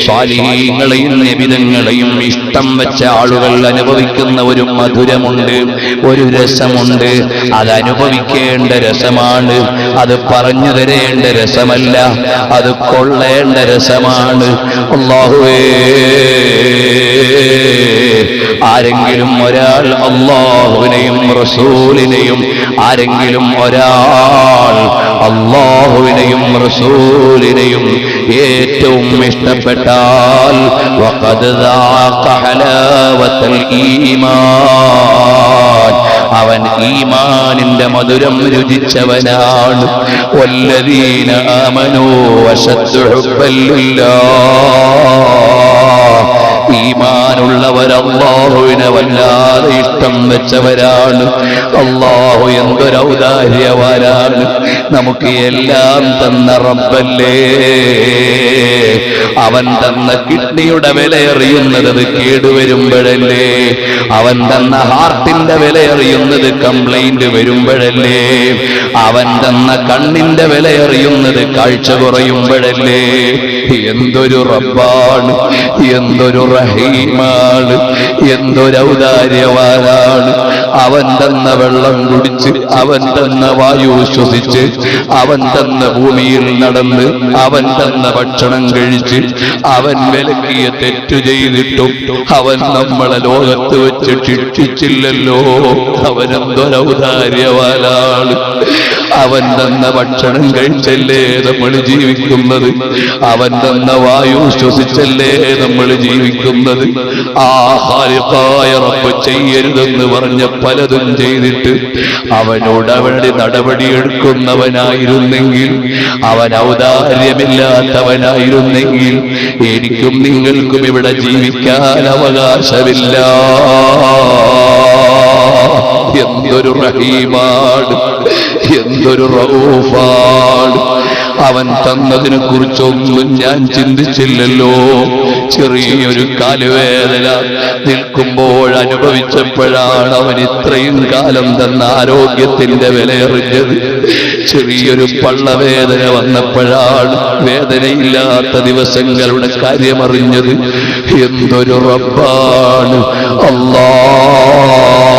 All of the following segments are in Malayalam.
സ്വാലിഹീങ്ങളെയും നബിതങ്ങളെയും ഇഷ്ടം വെച്ച ആളുകൾ അനുഭവിക്കുന്ന ഒരു മധുരമുണ്ട്, ഒരു രസമുണ്ട്. അത് അനുഭവിക്കേണ്ട രസമാണ്, അത് പറഞ്ഞു തരേണ്ട രസമല്ല, അത് കൊള്ളേണ്ട രസമാണ്. അല്ലാഹുവേ, ആരെങ്കിലും ഒരാൾ അല്ലാഹുവിനെയും റസൂലിനെയും ആരെങ്കിലും ഒരാൾ അല്ലാഹുവിനെയും റസൂലിനെയും ഏറ്റവും ഇഷ്ടപ്പെട്ടാൽ വഖദ് ദാഖ ഹലാവത്തൽ ഈമാൻ, അവൻ ഈമാനിന്റെ മധുരം രുചിച്ചവനാണ്. വല്ലദീന ആമനൂ അശദ്ദു ഹുബ്ബൻ ലില്ലാഹ്, ഈമാനുള്ളവർ അല്ലാഹുവിനെ വല്ലാതെ ഇഷ്ടം വെച്ചവരാണ്. അല്ലാഹു എന്തൊരു ഔദാര്യവാനാണ്, നമുക്ക് എല്ലാം തന്ന റബ്ബല്ലേ. അവൻ തന്ന കിഡ്നിയുടെ വില അറിയുന്നത് അത് കേടുവരുമ്പോഴല്ലേ, അവൻ തന്ന ഹാർട്ടിന്റെ വില അറിയുന്നത് കംപ്ലൈന്റ് വരുമ്പോഴല്ലേ, അവൻ തന്ന കണ്ണിന്റെ വില അറിയുന്നത് കാഴ്ച കുറയുമ്പോഴല്ലേ. എന്തൊരു റബ്ബാണ്, എന്തൊരു റഹീമാണ്, എന്തൊരു ഔദാര്യവാനാണ്. അവൻ തന്ന വെള്ളം കുടിച്ച്, അവൻ തന്ന വായു ശ്വസിച്ച്, അവൻ തന്ന ഭൂമിയിൽ നടന്ന്, അവൻ തന്ന ഭക്ഷണം കഴിച്ച്, അവൻ വിലക്കിയ തെറ്റു ചെയ്തിട്ടും അവൻ നമ്മളെ ലോകത്ത് വെച്ച് ശിക്ഷിച്ചില്ലല്ലോ. അവനെന്തൊരു ഔദാര്യവാനാണ്. അവൻ തന്ന ഭക്ഷണം കഴിച്ചല്ലേ നമ്മൾ ജീവിക്കുന്നത്, അവൻ തന്ന വായു ശ്വസിച്ചല്ലേ നമ്മൾ ജീവിക്കുന്നത്. ആ ഖാലിഖായ റബ്ബ് ചെയ്യരുതെന്ന് പറഞ്ഞ പലതും ചെയ്തിട്ട് അവനോട് അവരുടെ നടപടിയെടുക്കുന്നവനായിരുന്നെങ്കിൽ, അവൻ ഔദാര്യമില്ലാത്തവനായിരുന്നെങ്കിൽ എനിക്കും നിങ്ങൾക്കും ഇവിടെ ജീവിക്കാൻ അവകാശമില്ല. എന്തൊരു റഹീമാണ്, എന്തൊരു റഊഫാണ്. അവൻ തന്നതിനെ കുറിച്ചൊന്നും ഞാൻ ചിന്തിച്ചില്ലല്ലോ. ചെറിയൊരു കാലുവേദന നിൽക്കുമ്പോൾ അനുഭവിച്ചപ്പോഴാണ് അവൻ ഇത്രയും കാലം തന്ന ആരോഗ്യത്തിന്റെ വിലയറിഞ്ഞത്. ചെറിയൊരു പള്ളവേദന വന്നപ്പോഴാണ് വേദനയില്ലാത്ത ദിവസങ്ങളുടെ കാര്യമറിഞ്ഞത്. എന്തൊരു റബ്ബാണ് അല്ലാഹ്.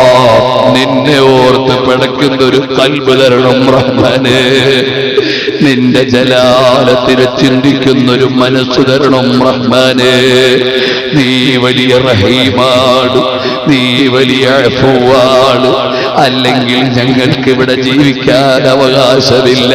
നിന്നെ ഓർത്ത് പിടയ്ക്കുന്ന ഒരു കൽബ് തരണം റഹ്മാനേ. നിന്റെ ജലാലത്തിനെ ചിന്തിക്കുന്നൊരു മനസ്സ് തരണം റഹ്മാനേ. നീ വലിയ റഹീമാണ്, നീ വലിയ അഫ്വാണ്. അല്ലെങ്കിൽ ഞങ്ങൾക്ക് ഇവിടെ ജീവിക്കാൻ അവകാശമില്ല.